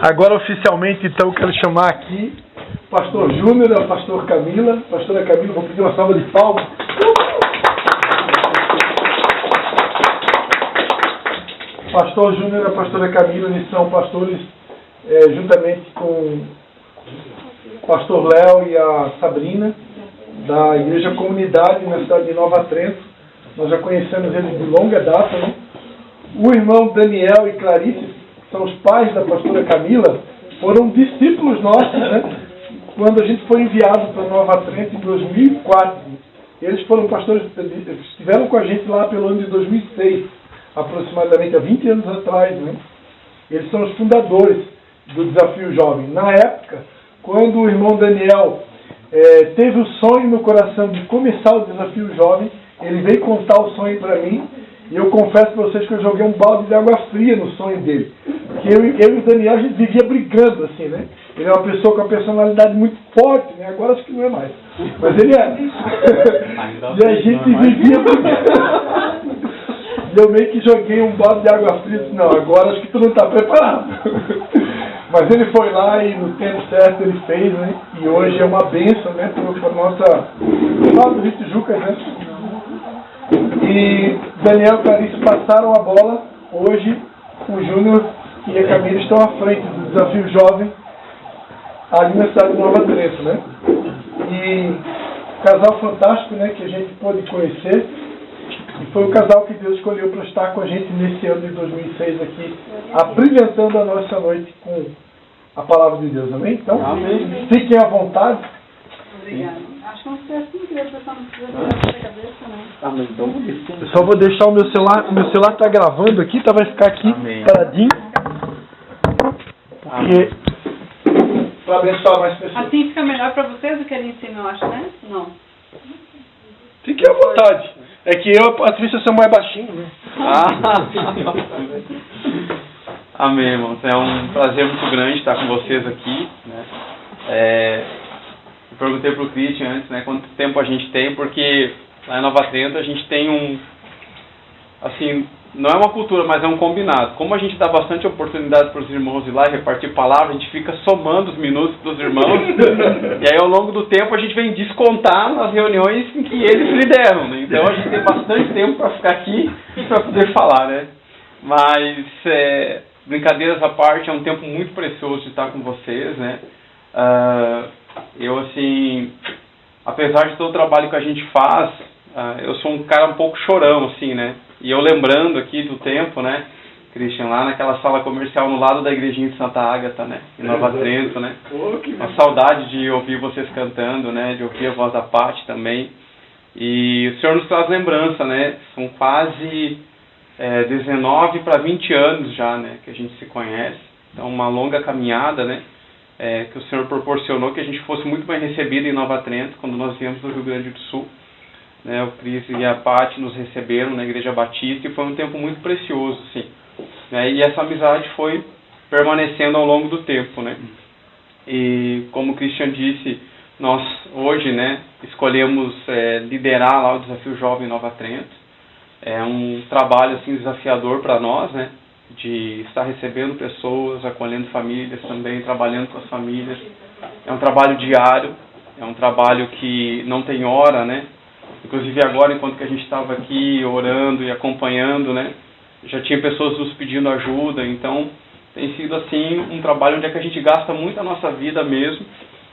Agora, oficialmente, então, quero chamar aqui o pastor Júnior e a pastora Camila. Pastora Camila, vou pedir uma salva de palmas. Pastor Júnior e a pastora Camila, eles são pastores, juntamente com o pastor Léo e a Sabrina, da Igreja Comunidade, na cidade de Nova Trento. Nós já conhecemos eles de longa data, né? O irmão Daniel e Clarice, que são os pais da pastora Camila, foram discípulos nossos, né? Quando a gente foi enviado para Nova Trento em 2004. Eles foram pastores, estiveram com a gente lá pelo ano de 2006, aproximadamente há 20 anos atrás, né? Eles são os fundadores do Desafio Jovem. Na época, quando o irmão Daniel teve o sonho no coração de começar o Desafio Jovem, ele veio contar o sonho para mim, e eu confesso para vocês que eu joguei um balde de água fria no sonho dele. Porque eu e o Daniel, a gente vivia brigando, assim, né? Ele é uma pessoa com uma personalidade muito forte, né? Agora acho que não é mais. Mas ele é. E a gente vivia brigando. E eu meio que joguei um balde de água fria e disse, não, agora acho que tu não está preparado. Mas ele foi lá e no tempo certo ele fez, né? E hoje é uma bênção, né? Para nosso Rio Tijuca, né? E Daniel e Clarice passaram a bola. Hoje o Júnior e a Camila estão à frente do Desafio Jovem ali na cidade de Nova Trento, né? E casal fantástico, né? Que a gente pôde conhecer. E foi o casal que Deus escolheu para estar com a gente nesse ano de 2006 aqui, abrilhantando a nossa noite com a palavra de Deus. Amém? Então, amém. Fiquem à vontade. Obrigada. Acho que não precisa assim, que a pessoa não precisa virar a cabeça, não. Amém. Então, eu só vou deixar o meu celular está gravando aqui, tá? Vai ficar aqui paradinho. Porque para abençoar mais pessoas. Assim fica melhor para vocês do que ali em cima, eu acho, né? Não. Fiquem à vontade. É que eu, a Patrícia, sou mais baixinho, né? Amém, irmãos. É um prazer muito grande estar com vocês aqui, né? Eu perguntei para o Christian antes, né, quanto tempo a gente tem, porque lá em Nova Trento a gente tem assim, não é uma cultura, mas é um combinado. Como a gente dá bastante oportunidade para os irmãos ir lá e repartir palavra, a gente fica somando os minutos dos irmãos, e aí ao longo do tempo a gente vem descontar nas reuniões em que eles lideram, né? Então a gente tem bastante tempo para ficar aqui e para poder falar, né? Mas, brincadeiras à parte, é um tempo muito precioso de estar com vocês, né? Eu, assim, apesar de todo o trabalho que a gente faz, eu sou um cara um pouco chorão, assim, né? E eu lembrando aqui do tempo, né, Christian, lá naquela sala comercial no lado da igrejinha de Santa Ágata, né, em Nova Trento, né? Uma saudade de ouvir vocês cantando, né, de ouvir a voz da Paty também. E o Senhor nos traz lembrança, né? São quase 19 para 20 anos já, né, que a gente se conhece. Então, uma longa caminhada, né? Que o Senhor proporcionou que a gente fosse muito bem recebido em Nova Trento, quando nós viemos do Rio Grande do Sul. Né, o Cris e a Paty nos receberam na Igreja Batista e foi um tempo muito precioso, assim, né, e essa amizade foi permanecendo ao longo do tempo, né? E como o Christian disse, nós hoje, né, escolhemos liderar lá o Desafio Jovem em Nova Trento. É um trabalho assim desafiador para nós, né, de estar recebendo pessoas, acolhendo famílias também, trabalhando com as famílias. É um trabalho diário, é um trabalho que não tem hora, né? Inclusive agora, enquanto que a gente estava aqui orando e acompanhando, né, já tinha pessoas nos pedindo ajuda. Então tem sido assim um trabalho onde é que a gente gasta muito a nossa vida mesmo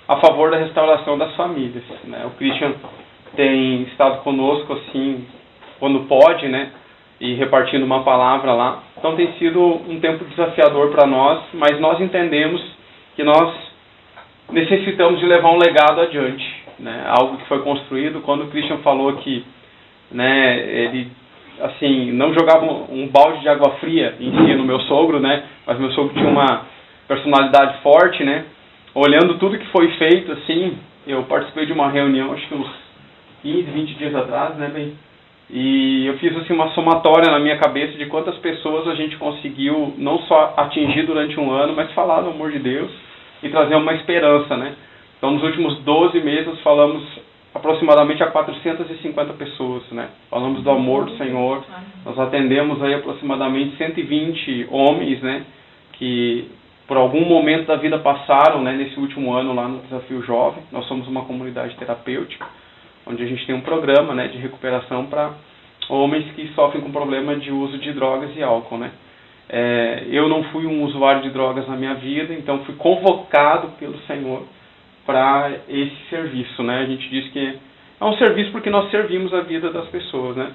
a favor da restauração das famílias, né? O Christian tem estado conosco assim quando pode, né, e repartindo uma palavra lá. Então tem sido um tempo desafiador para nós, mas nós entendemos que nós necessitamos de levar um legado adiante, né? Algo que foi construído. Quando o Christian falou que, né, ele assim, não jogava um balde de água fria em si no meu sogro, né, mas meu sogro tinha uma personalidade forte, né? Olhando tudo que foi feito, assim, eu participei de uma reunião, acho que uns 15, 20 dias atrás, né, bem? E eu fiz assim uma somatória na minha cabeça de quantas pessoas a gente conseguiu não só atingir durante um ano, mas falar do amor de Deus e trazer uma esperança, né? Então, nos últimos 12 meses, falamos aproximadamente a 450 pessoas, né? Falamos do amor do Senhor. Nós atendemos aí aproximadamente 120 homens, né? Que por algum momento da vida passaram, né, nesse último ano lá no Desafio Jovem. Nós somos uma comunidade terapêutica, onde a gente tem um programa, né, de recuperação para homens que sofrem com problema de uso de drogas e álcool, né. Eu não fui um usuário de drogas na minha vida, então fui convocado pelo Senhor para esse serviço, né. A gente diz que é um serviço porque nós servimos a vida das pessoas, né.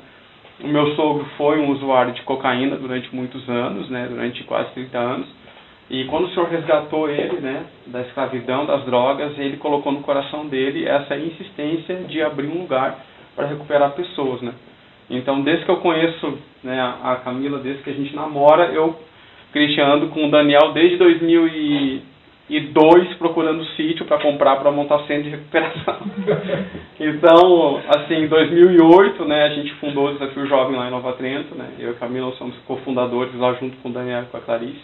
O meu sogro foi um usuário de cocaína durante muitos anos, né, durante quase 30 anos. E quando o Senhor resgatou ele, né, da escravidão, das drogas, ele colocou no coração dele essa insistência de abrir um lugar para recuperar pessoas, né. Então, desde que eu conheço, né, a Camila, desde que a gente namora, eu, Christian, ando com o Daniel desde 2002 procurando sítio para comprar, para montar centro de recuperação. Então, assim, em 2008, né, a gente fundou o Desafio Jovem lá em Nova Trento, né, eu e a Camila somos cofundadores lá junto com o Daniel e com a Clarice.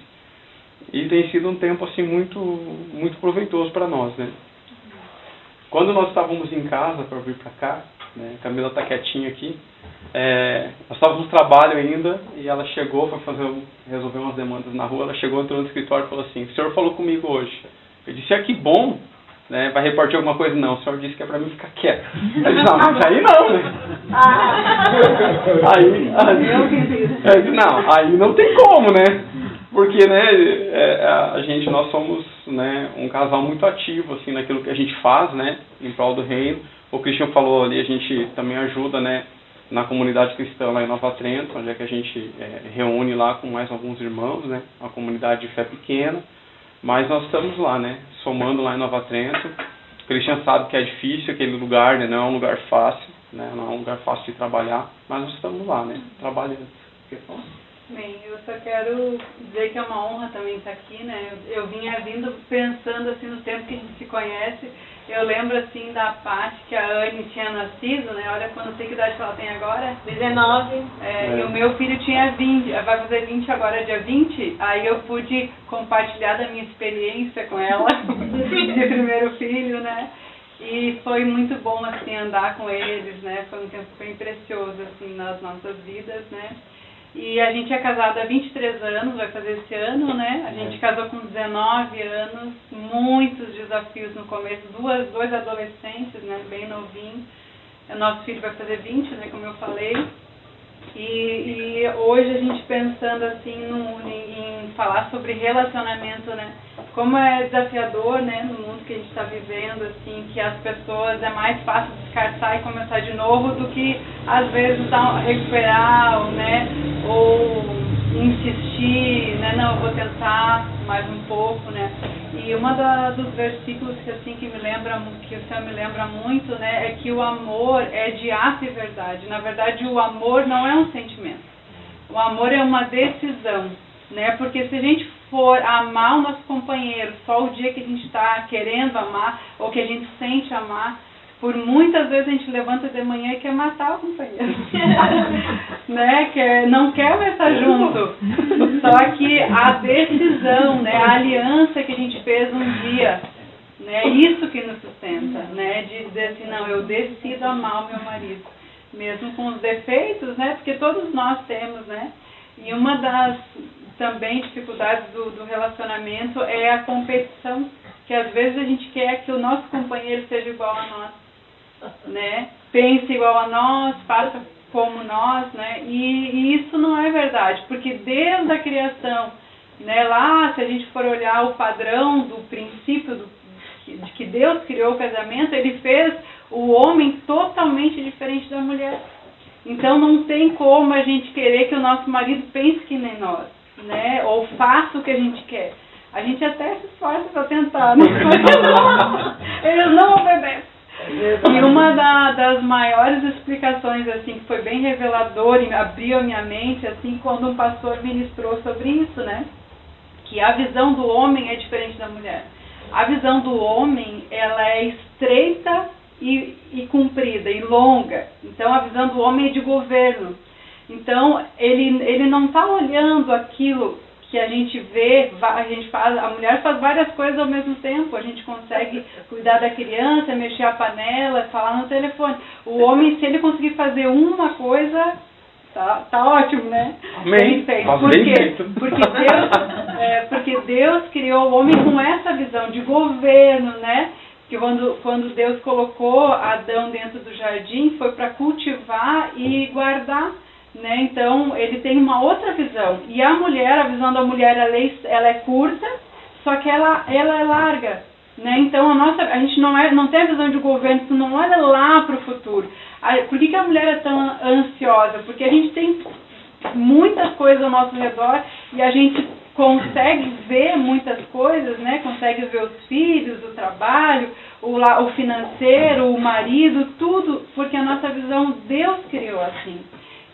E tem sido um tempo assim muito proveitoso para nós, né? Quando nós estávamos em casa para vir para cá, né, a Camila está quietinha aqui, nós estávamos no trabalho ainda e ela chegou para resolver umas demandas na rua. Ela chegou, entrou no escritório e falou assim: o senhor falou comigo hoje. Eu disse: que bom, né? Vai repartir alguma coisa? Não, o senhor disse que é para mim ficar quieto. Eu disse: não, mas aí não, né? Aí não tem como, né? Porque, né, nós somos, né, um casal muito ativo, assim, naquilo que a gente faz, né, em prol do reino. O Christian falou ali, a gente também ajuda, né, na comunidade cristã lá em Nova Trento, onde é que a gente reúne lá com mais alguns irmãos, né, uma comunidade de fé pequena. Mas nós estamos lá, né, somando lá em Nova Trento. O Christian sabe que é difícil aquele lugar, né, não é um lugar fácil, né, não é um lugar fácil de trabalhar, mas nós estamos lá, né, trabalhando. Bem, eu só quero dizer que é uma honra também estar aqui, né? Eu vinha vindo pensando assim no tempo que a gente se conhece. Eu lembro assim da parte que a Anne tinha nascido, né? Olha quando sei que idade ela tem agora. 19. E o meu filho tinha 20, vai fazer 20 agora, dia 20. Aí eu pude compartilhar da minha experiência com ela, de primeiro filho, né? E foi muito bom assim andar com eles, né? Foi um tempo bem precioso assim nas nossas vidas, né? E a gente é casado há 23 anos, vai fazer esse ano, né? A gente casou com 19 anos, muitos desafios no começo, dois adolescentes, né? Bem novinhos. O nosso filho vai fazer 20, né? Como eu falei. E hoje a gente pensando assim em falar sobre relacionamento, né? Como é desafiador, né? No mundo que a gente está vivendo, assim, que as pessoas é mais fácil descartar e começar de novo do que às vezes recuperar, né? Ou insistir, né? Não, eu vou tentar mais um pouco, né? E dos versículos que assim que o Senhor me lembra muito, né, é que o amor é de ato e verdade. Na verdade, o amor não é um sentimento. O amor é uma decisão, né? Porque se a gente for amar o nosso companheiro só o dia que a gente está querendo amar ou que a gente sente amar, por muitas vezes a gente levanta de manhã e quer matar o companheiro, né? Não quer mais estar junto. Só que a decisão, né? A aliança que a gente fez um dia, né? Isso que nos sustenta, né? De dizer assim, não, eu decido amar o meu marido, mesmo com os defeitos, né? Porque todos nós temos, né? E uma das também dificuldades do relacionamento é a competição, que às vezes a gente quer que o nosso companheiro seja igual a nós, né? Pense igual a nós, faça como nós, né? E isso não é verdade, porque desde a criação, né, lá, se a gente for olhar o padrão do princípio de que Deus criou o casamento, ele fez o homem totalmente diferente da mulher. Então não tem como a gente querer que o nosso marido pense que nem nós, né? Ou faça o que a gente quer. A gente até se esforça para tentar, né? Eles não obedecem. E uma das maiores explicações, assim, que foi bem revelador e abriu a minha mente, assim, quando um pastor ministrou sobre isso, né? Que a visão do homem é diferente da mulher. A visão do homem, ela é estreita e comprida, e longa. Então, a visão do homem é de governo. Então, ele não está olhando aquilo que a gente vê, a mulher faz várias coisas ao mesmo tempo. A gente consegue cuidar da criança, mexer a panela, falar no telefone. O homem, se ele conseguir fazer uma coisa, Tá ótimo, né? Amém. Bem feito. Faz Por bem quê? feito. Porque Deus criou o homem com essa visão de governo, né? Que quando Deus colocou Adão dentro do jardim, foi para cultivar e guardar, né? Então, ele tem uma outra visão. E a visão da mulher, ela é curta, só que ela é larga, né? Então, a gente não tem a visão de governo, não olha lá para o futuro. Por que a mulher é tão ansiosa? Porque a gente tem muitas coisas ao nosso redor e a gente consegue ver muitas coisas, né? Consegue ver os filhos, o trabalho, o financeiro, o marido, tudo, porque a nossa visão, Deus criou assim.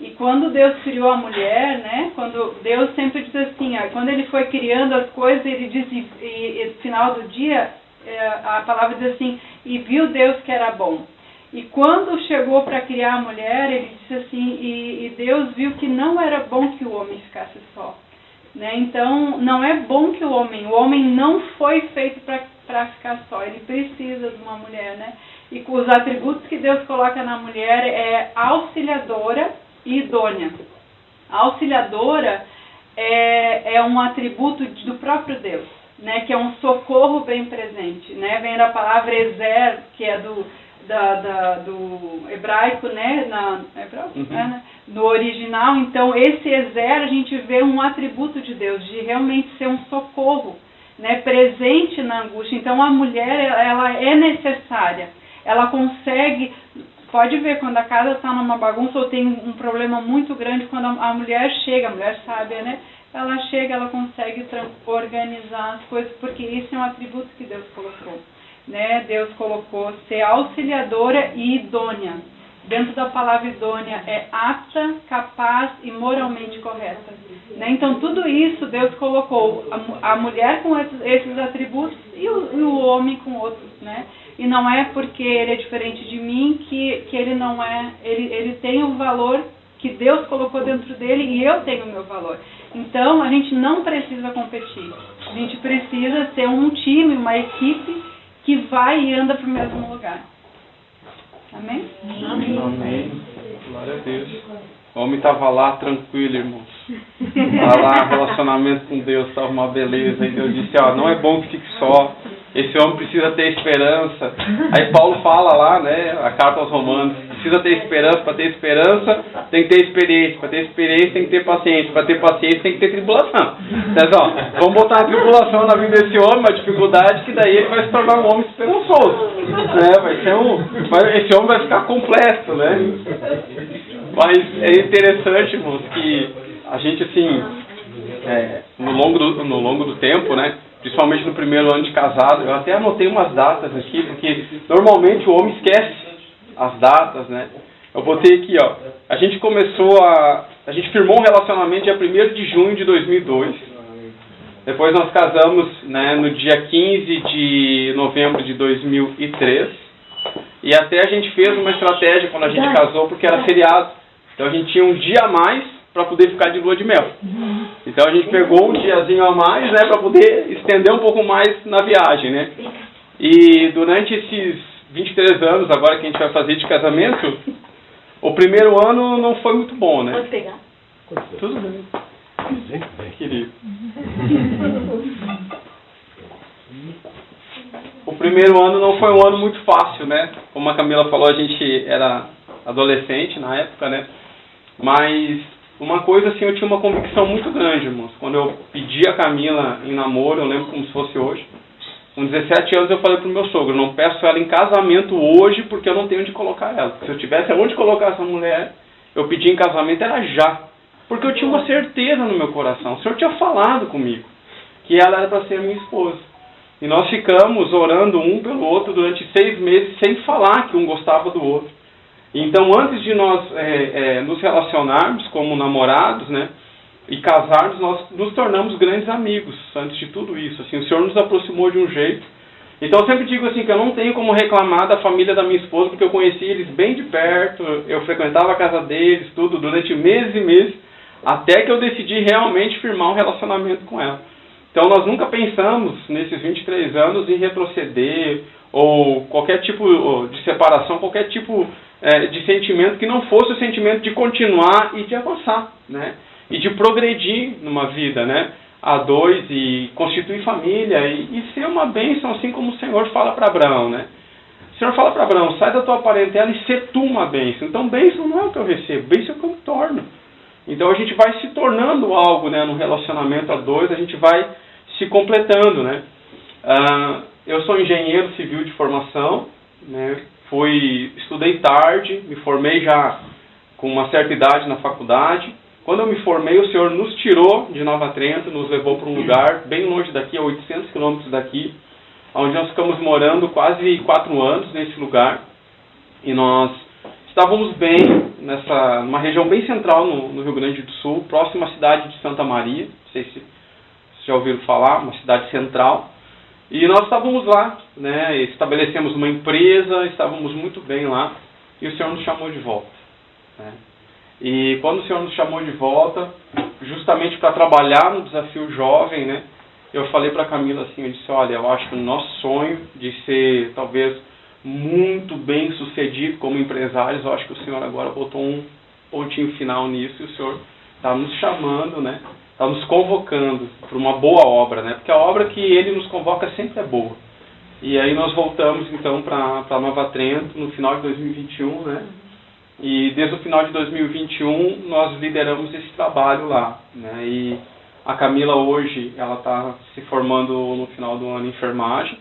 E quando Deus criou a mulher, né? Quando Deus sempre diz assim, quando ele foi criando as coisas, ele diz, e no final do dia, a palavra diz assim, e viu Deus que era bom. E quando chegou para criar a mulher, ele disse assim, e Deus viu que não era bom que o homem ficasse só. Né? Então, não é bom que o homem não foi feito para ficar só, ele precisa de uma mulher, né? E os atributos que Deus coloca na mulher é auxiliadora e idônea. A auxiliadora é um atributo do próprio Deus, né? Que é um socorro bem presente, né? Vem da palavra ezer, que é do hebraico, né? No original. Então, esse ezer, a gente vê um atributo de Deus, de realmente ser um socorro, né? Presente na angústia. Então, a mulher, ela é necessária. Ela consegue, pode ver, quando a casa está numa bagunça ou tem um problema muito grande, quando a mulher chega, a mulher sábia, né? Ela chega, ela consegue organizar as coisas, porque isso é um atributo que Deus colocou. Né? Deus colocou ser auxiliadora e idônea. Dentro da palavra idônea é apta, capaz e moralmente correta. Né? Então tudo isso Deus colocou, a mulher com esses atributos e o homem com outros. Né? E não é porque ele é diferente de mim que ele não é, ele tem o valor que Deus colocou dentro dele e eu tenho o meu valor. Então a gente não precisa competir, a gente precisa ser um time, uma equipe que vai e anda para o mesmo lugar. Amém? Amém. Glória a Deus. O homem estava lá tranquilo, irmãos. Estava lá, relacionamento com Deus, estava uma beleza. E Deus disse, não é bom que fique só. Esse homem precisa ter esperança. Aí Paulo fala lá, né, a carta aos Romanos, precisa ter esperança. Para ter esperança, tem que ter experiência. Para ter experiência, tem que ter paciência. Para ter paciência, tem que ter tribulação. Então, vamos botar a tribulação na vida desse homem, uma dificuldade, que daí ele vai se tornar um homem esperançoso. Né? Esse homem vai ficar completo, né? Mas é interessante, irmãos, que a gente, assim, no longo do tempo, né? Principalmente no primeiro ano de casado, eu até anotei umas datas aqui, porque normalmente o homem esquece as datas, né? Eu botei aqui, a gente firmou um relacionamento dia 1º de junho de 2002, depois nós casamos, né, no dia 15 de novembro de 2003, e até a gente fez uma estratégia quando a gente casou, porque era feriado, então a gente tinha um dia a mais para poder ficar de lua de mel. Então a gente pegou um diazinho a mais, né, para poder estender um pouco mais na viagem, né? E durante esses 23 anos agora que a gente vai fazer de casamento, o primeiro ano não foi muito bom, né? Pode pegar. Tudo bem. Querido. O primeiro ano não foi um ano muito fácil, né? Como a Camila falou, a gente era adolescente na época, né? Mas uma coisa assim, eu tinha uma convicção muito grande, irmãos. Quando eu pedi a Camila em namoro, eu lembro como se fosse hoje. Com 17 anos eu falei pro meu sogro, não peço ela em casamento hoje porque eu não tenho onde colocar ela. Porque se eu tivesse onde colocar essa mulher, eu pedi em casamento era já. Porque eu tinha uma certeza no meu coração. O Senhor tinha falado comigo que ela era para ser minha esposa. E nós ficamos orando um pelo outro durante 6 meses sem falar que um gostava do outro. Então, antes de nós nos relacionarmos como namorados, né, e casarmos, nós nos tornamos grandes amigos, antes de tudo isso. Assim, o Senhor nos aproximou de um jeito. Então, eu sempre digo assim, que eu não tenho como reclamar da família da minha esposa, porque eu conheci eles bem de perto, eu frequentava a casa deles, tudo, durante meses e meses, até que eu decidi realmente firmar um relacionamento com ela. Então, nós nunca pensamos, nesses 23 anos, em retroceder, ou qualquer tipo de separação, qualquer tipo de sentimento que não fosse o sentimento de continuar e de avançar, né? E de progredir numa vida, né? A dois, e constituir família e ser uma bênção, assim como o Senhor fala para Abraão, né? O Senhor fala para Abraão, sai da tua parentela e ser tu uma bênção. Então, bênção não é o que eu recebo, bênção é o que eu me torno. Então, a gente vai se tornando algo, né? No relacionamento a dois, a gente vai se completando, né? Eu sou engenheiro civil de formação, né? Estudei tarde, me formei já com uma certa idade na faculdade. Quando eu me formei, o Senhor nos tirou de Nova Trento, nos levou para um lugar bem longe daqui, a 800 quilômetros daqui, onde nós ficamos morando quase 4 anos nesse lugar. E nós estávamos bem numa região bem central no Rio Grande do Sul, próxima à cidade de Santa Maria, não sei se vocês já ouviram falar, uma cidade central. E nós estávamos lá, né, estabelecemos uma empresa, estávamos muito bem lá, e o Senhor nos chamou de volta, né? E quando o Senhor nos chamou de volta, justamente para trabalhar no desafio jovem, né, eu falei para a Camila assim, eu disse, olha, eu acho que o nosso sonho de ser, talvez, muito bem sucedido como empresários, eu acho que o Senhor agora botou um pontinho final nisso, e o Senhor está nos chamando, né, está nos convocando para uma boa obra, né, porque a obra que Ele nos convoca sempre é boa. E aí nós voltamos, então, para Nova Trento, no final de 2021, né, e desde o final de 2021 nós lideramos esse trabalho lá, né? E a Camila hoje ela está se formando no final do ano em enfermagem.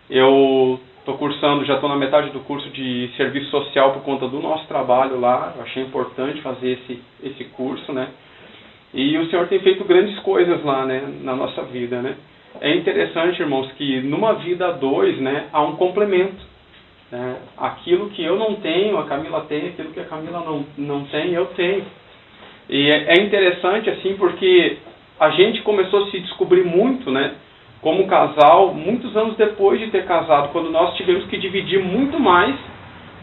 Eu estou cursando, já estou na metade do curso de serviço social por conta do nosso trabalho lá. Eu achei importante fazer esse curso, né? E o Senhor tem feito grandes coisas lá, né? Na nossa vida, né? É interessante, irmãos, que numa vida a dois, né? Há um complemento. Aquilo que eu não tenho, a Camila tem, aquilo que a Camila não tem, eu tenho. E é interessante assim porque a gente começou a se descobrir muito, né, como casal, muitos anos depois de ter casado, quando nós tivemos que dividir muito mais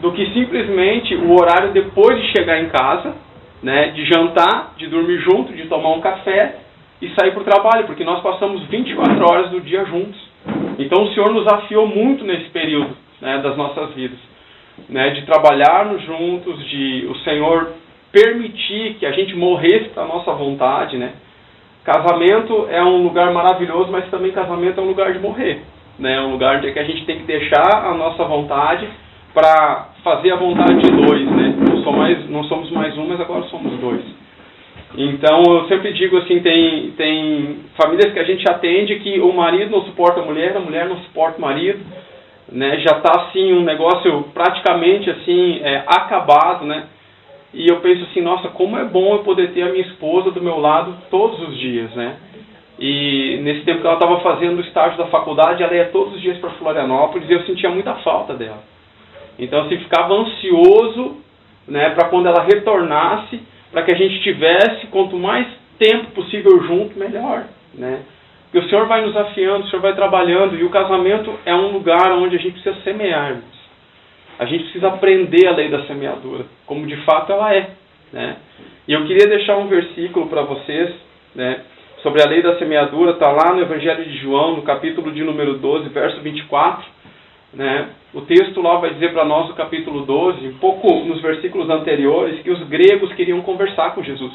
do que simplesmente o horário depois de chegar em casa, né, de jantar, de dormir junto, de tomar um café e sair para o trabalho, porque nós passamos 24 horas do dia juntos. Então o Senhor nos afiou muito nesse período, né, das nossas vidas, né, de trabalharmos juntos, de o Senhor permitir que a gente morresse para a nossa vontade, né. Casamento é um lugar maravilhoso, mas também casamento é um lugar de morrer, né, é um lugar de que a gente tem que deixar a nossa vontade para fazer a vontade de dois, né. Não somos mais um, mas agora somos dois. Então eu sempre digo assim, tem famílias que a gente atende que o marido não suporta a mulher não suporta o marido, né, já está assim um negócio praticamente assim acabado, né, e eu penso assim, nossa, como é bom eu poder ter a minha esposa do meu lado todos os dias, né, e nesse tempo que ela estava fazendo o estágio da faculdade, ela ia todos os dias para Florianópolis e eu sentia muita falta dela, então assim, ficava ansioso, né, para quando ela retornasse, para que a gente tivesse, quanto mais tempo possível junto, melhor, né. Porque o Senhor vai nos afiando, o Senhor vai trabalhando, e o casamento é um lugar onde a gente precisa semear, irmãos. A gente precisa aprender a lei da semeadura, como de fato ela é, né. E eu queria deixar um versículo para vocês, né, sobre a lei da semeadura, está lá no Evangelho de João, no capítulo de número 12, verso 24, né. O texto lá vai dizer para nós, no capítulo 12, um pouco nos versículos anteriores, que os gregos queriam conversar com Jesus.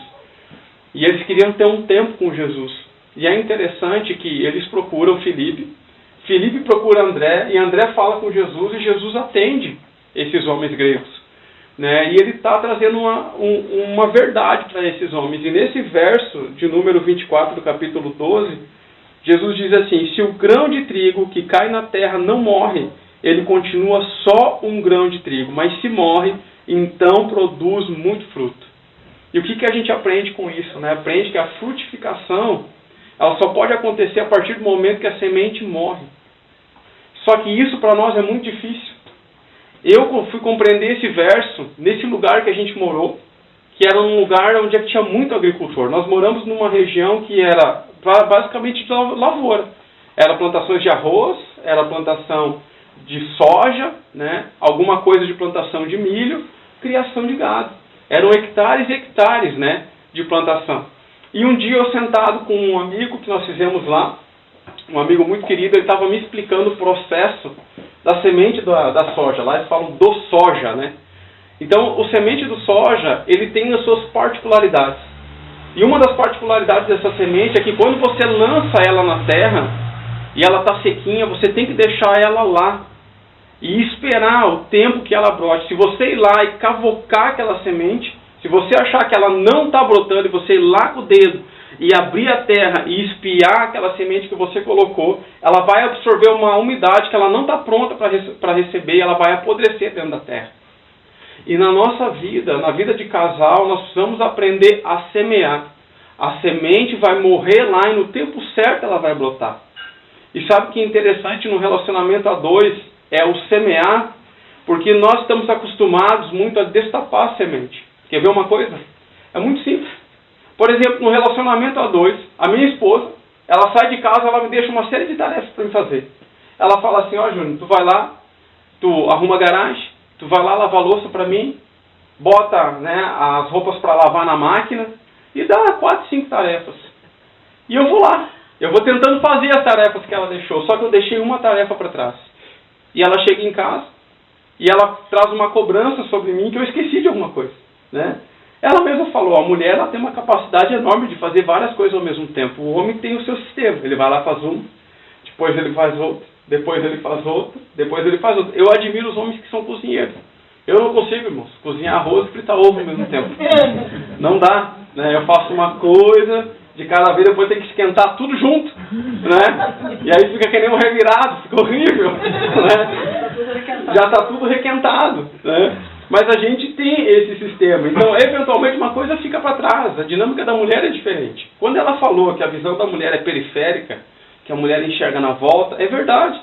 E eles queriam ter um tempo com Jesus. E é interessante que eles procuram Filipe procura André, e André fala com Jesus, e Jesus atende esses homens gregos, né? E ele está trazendo uma verdade para esses homens. E nesse verso de número 24 do capítulo 12, Jesus diz assim, se o grão de trigo que cai na terra não morre, ele continua só um grão de trigo, mas se morre, então produz muito fruto. E o que a gente aprende com isso, né? Aprende que a frutificação ela só pode acontecer a partir do momento que a semente morre. Só que isso para nós é muito difícil. Eu fui compreender esse verso nesse lugar que a gente morou, que era um lugar onde tinha muito agricultor. Nós moramos numa região que era basicamente de lavoura. Era plantações de arroz, era plantação de soja, né? Alguma coisa de plantação de milho, criação de gado. Eram hectares e hectares, né, de plantação. E um dia eu sentado com um amigo que nós fizemos lá, um amigo muito querido, ele estava me explicando o processo da semente da soja. Lá eles falam do soja, né? Então, o semente do soja, ele tem as suas particularidades. E uma das particularidades dessa semente é que quando você lança ela na terra, e ela está sequinha, você tem que deixar ela lá. E esperar o tempo que ela brote. Se você ir lá e cavocar aquela semente, se você achar que ela não está brotando, e você ir lá com o dedo e abrir a terra e espiar aquela semente que você colocou, ela vai absorver uma umidade que ela não está pronta para receber, e ela vai apodrecer dentro da terra. E na nossa vida, na vida de casal, nós precisamos aprender a semear. A semente vai morrer lá e no tempo certo ela vai brotar. E sabe o que é interessante no relacionamento a dois? É o semear, porque nós estamos acostumados muito a destapar a semente. Quer ver uma coisa? É muito simples. Por exemplo, no relacionamento a dois, a minha esposa, ela sai de casa, ela me deixa uma série de tarefas para me fazer. Ela fala assim, ó Júnior, tu vai lá, tu arruma a garagem, tu vai lá lavar a louça para mim, bota as roupas para lavar na máquina e dá 4, 5 tarefas. E eu vou lá, eu vou tentando fazer as tarefas que ela deixou, só que eu deixei uma tarefa para trás. E ela chega em casa e ela traz uma cobrança sobre mim que eu esqueci de alguma coisa, né? Ela mesma falou, a mulher ela tem uma capacidade enorme de fazer várias coisas ao mesmo tempo. O homem tem o seu sistema, ele vai lá, faz uma, depois ele faz outra, depois ele faz outra, depois ele faz outra. Eu admiro os homens que são cozinheiros. Eu não consigo, irmãos, cozinhar arroz e fritar ovo ao mesmo tempo. Não dá, né? Eu faço uma coisa de cada vez, depois tem que esquentar tudo junto, né? E aí fica que nem um revirado, fica horrível, né? Já está tudo requentado, né? Mas a gente tem esse sistema. Então, eventualmente, uma coisa fica para trás. A dinâmica da mulher é diferente. Quando ela falou que a visão da mulher é periférica, que a mulher enxerga na volta, é verdade.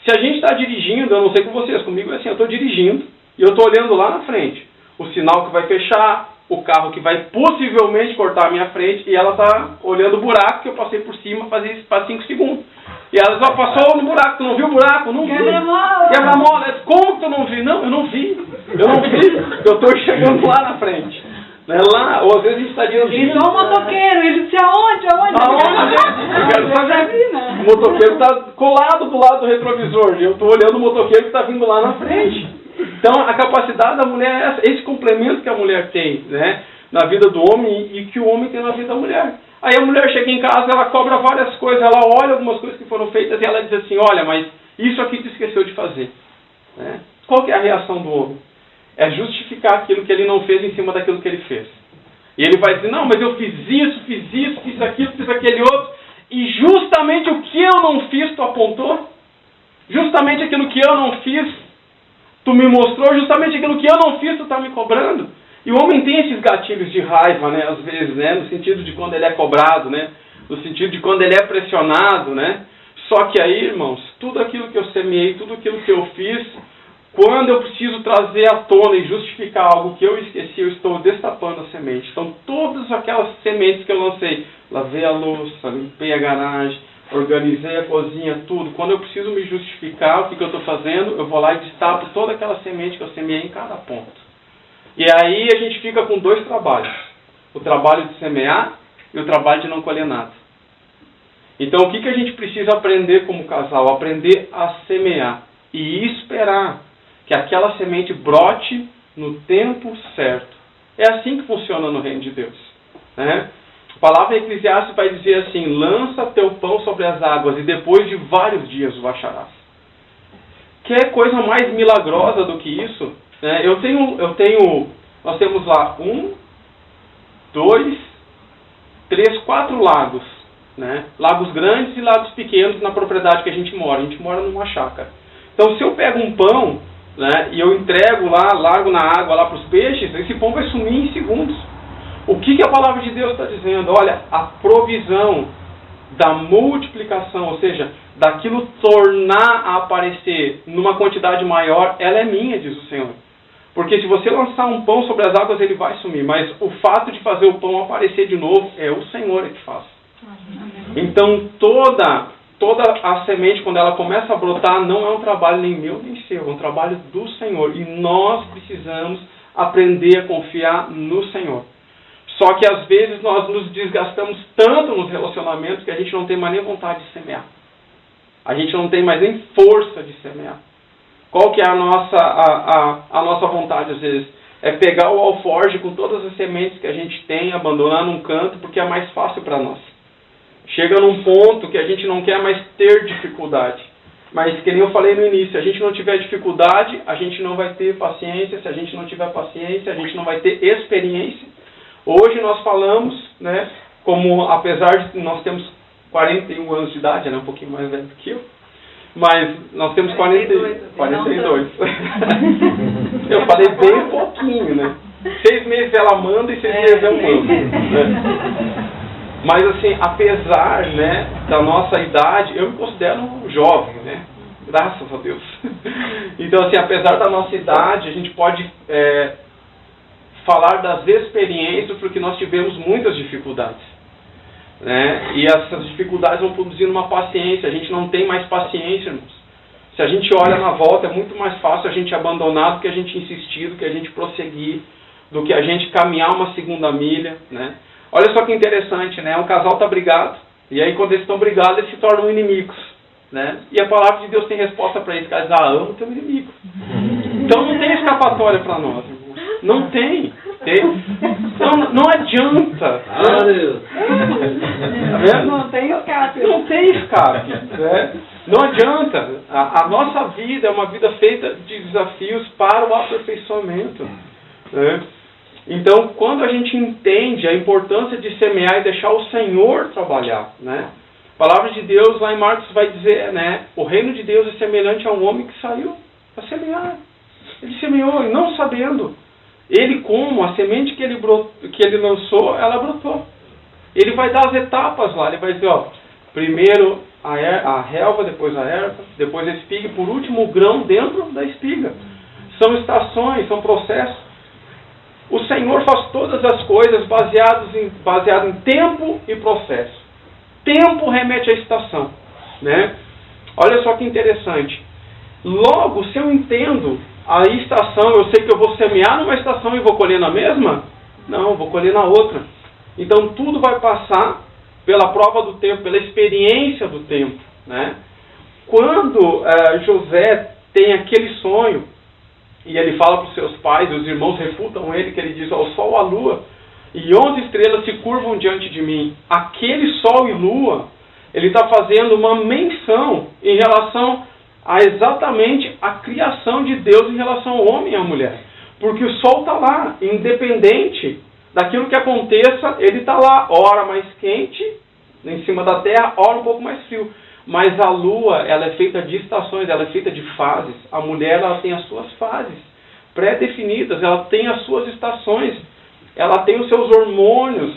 Se a gente está dirigindo, eu não sei com vocês, comigo é assim, eu estou dirigindo e eu estou olhando lá na frente. O sinal que vai fechar, o carro que vai possivelmente cortar a minha frente, e ela está olhando o buraco que eu passei por cima faz 5 segundos. E ela só passou no buraco, tu não viu o buraco? Não vi. Quebra-mola. Como que tu não viu? Não, eu não vi. Eu estou chegando lá na frente. Né? Lá, ou às vezes a gente está dirigindo. Ele é um motoqueiro, ele disse aonde? O motoqueiro está colado do lado do retrovisor, e eu estou olhando o motoqueiro que está vindo lá na frente. Então a capacidade da mulher é essa, esse complemento que a mulher tem, né, na vida do homem e que o homem tem na vida da mulher. Aí a mulher chega em casa, ela cobra várias coisas, ela olha algumas coisas que foram feitas e ela diz assim, olha, mas isso aqui tu esqueceu de fazer. Né? Qual que é a reação do homem? É justificar aquilo que ele não fez em cima daquilo que ele fez. E ele vai dizer, não, mas eu fiz isso, fiz aquilo, fiz aquele outro, e justamente o que eu não fiz tu apontou, justamente aquilo que eu não fiz tu me mostrou, justamente aquilo que eu não fiz tu está me cobrando. E o homem tem esses gatilhos de raiva, né, às vezes, né, no sentido de quando ele é cobrado, né, no sentido de quando ele é pressionado, né. Só que aí, irmãos, tudo aquilo que eu semeei, tudo aquilo que eu fiz, quando eu preciso trazer à tona e justificar algo que eu esqueci, eu estou destapando a semente. Então, todas aquelas sementes que eu lancei, lavei a louça, limpei a garagem, organizei a cozinha, tudo. Quando eu preciso me justificar o que eu estou fazendo, eu vou lá e destapo toda aquela semente que eu semeei em cada ponto. E aí a gente fica com 2 trabalhos. O trabalho de semear e o trabalho de não colher nada. Então o que a gente precisa aprender como casal? Aprender a semear e esperar que aquela semente brote no tempo certo. É assim que funciona no reino de Deus. Né? A palavra Eclesiastes vai dizer assim, lança teu pão sobre as águas e depois de vários dias o acharás. Quer coisa mais milagrosa do que isso? Nós temos lá 1, 2, 3, 4 lagos. Né? Lagos grandes e lagos pequenos na propriedade que a gente mora. A gente mora numa chácara. Então se eu pego um pão, né, e eu entrego lá, largo na água lá para os peixes, esse pão vai sumir em segundos. O que a palavra de Deus está dizendo? Olha, a provisão da multiplicação, ou seja, daquilo tornar a aparecer numa quantidade maior, ela é minha, diz o Senhor. Porque se você lançar um pão sobre as águas, ele vai sumir. Mas o fato de fazer o pão aparecer de novo, é o Senhor que faz. Então, toda a semente, quando ela começa a brotar, não é um trabalho nem meu nem seu, é um trabalho do Senhor. E nós precisamos aprender a confiar no Senhor. Só que às vezes nós nos desgastamos tanto nos relacionamentos que a gente não tem mais nem vontade de semear. A gente não tem mais nem força de semear. Qual que é a nossa vontade às vezes? É pegar o alforje com todas as sementes que a gente tem, abandonar num canto, porque é mais fácil para nós. Chega num ponto que a gente não quer mais ter dificuldade. Mas, que nem eu falei no início, se a gente não tiver dificuldade, a gente não vai ter paciência. Se a gente não tiver paciência, a gente não vai ter experiência. Hoje nós falamos, né, como apesar de nós temos 41 anos de idade, né, um pouquinho mais velho que eu, mas nós temos 42. Eu falei bem pouquinho, né? 6 meses ela manda e 6 meses eu mando. Né? Mas assim, apesar, né, da nossa idade, eu me considero um jovem, né? Graças a Deus. Então assim, apesar da nossa idade, a gente pode falar das experiências, porque nós tivemos muitas dificuldades. Né? E essas dificuldades vão produzindo uma paciência. A gente não tem mais paciência, irmãos. Se a gente olha na volta, é muito mais fácil a gente abandonar do que a gente insistir, do que a gente prosseguir, do que a gente caminhar uma segunda milha, né? Olha só que interessante, né? Um casal está brigado, e aí quando eles estão brigados, eles se tornam inimigos, né? E a palavra de Deus tem resposta para eles, cara, amo teu inimigo. Então não tem escapatória para nós, irmãos. Não tem. Não adianta. Não tem escape. Não tem escape. Né? Não adianta. A nossa vida é uma vida feita de desafios para o aperfeiçoamento. Né? Então, quando a gente entende a importância de semear e deixar o Senhor trabalhar, né? A palavra de Deus lá em Marcos vai dizer, né? O reino de Deus é semelhante a um homem que saiu a semear. Ele semeou e não sabendo. Ele, como a semente que ele lançou, ela brotou. Ele vai dar as etapas lá. Ele vai dizer, ó, primeiro a relva, depois a erva, depois a espiga e por último o grão dentro da espiga. São estações, são processos. O Senhor faz todas as coisas baseado em tempo e processo. Tempo remete à estação. Né? Olha só que interessante. Logo, se eu entendo a estação, eu sei que eu vou semear numa estação e vou colher na mesma? Não, eu vou colher na outra. Então tudo vai passar pela prova do tempo, pela experiência do tempo. Né? Quando José tem aquele sonho, e ele fala para os seus pais, e os irmãos refutam ele, que ele diz, ó, o sol, a lua, e 11 estrelas se curvam diante de mim. Aquele sol e lua, ele está fazendo uma menção em relação a exatamente a criação de Deus em relação ao homem e à mulher. Porque o sol está lá, independente daquilo que aconteça, ele está lá, ora mais quente, em cima da terra, ora um pouco mais frio. Mas a lua, ela é feita de estações, ela é feita de fases. A mulher, ela tem as suas fases pré-definidas, ela tem as suas estações, ela tem os seus hormônios,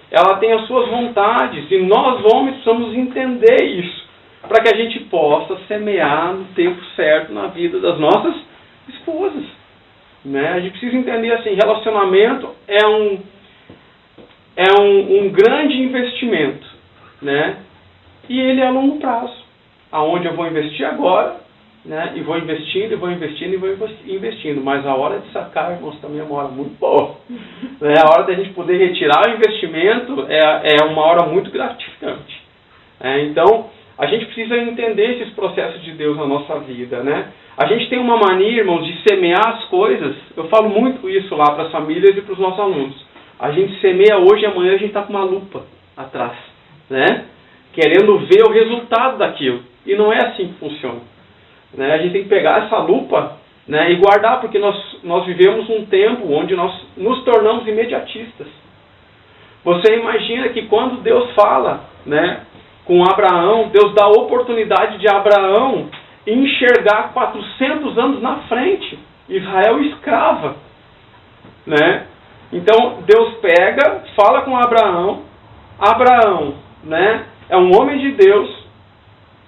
ela tem as suas vontades. E nós, homens, precisamos entender isso, para que a gente possa semear no tempo certo na vida das nossas esposas. Né? A gente precisa entender assim, relacionamento é um grande investimento, né? E ele é a longo prazo, aonde eu vou investir agora, né? E vou investindo, e vou investindo, e vou investindo. Mas a hora de sacar, irmãos, também é uma hora muito boa. Né? A hora da gente poder retirar o investimento é uma hora muito gratificante. Então, a gente precisa entender esses processos de Deus na nossa vida, né? A gente tem uma mania, irmãos, de semear as coisas. Eu falo muito isso lá para as famílias e para os nossos alunos. A gente semeia hoje e amanhã a gente está com uma lupa atrás, né? Querendo ver o resultado daquilo. E não é assim que funciona. Né? A gente tem que pegar essa lupa, né, e guardar, porque nós vivemos um tempo onde nós nos tornamos imediatistas. Você imagina que quando Deus fala, né, com Abraão, Deus dá a oportunidade de Abraão enxergar 400 anos na frente, Israel escrava. Né? Então Deus pega, fala com Abraão, né, é um homem de Deus,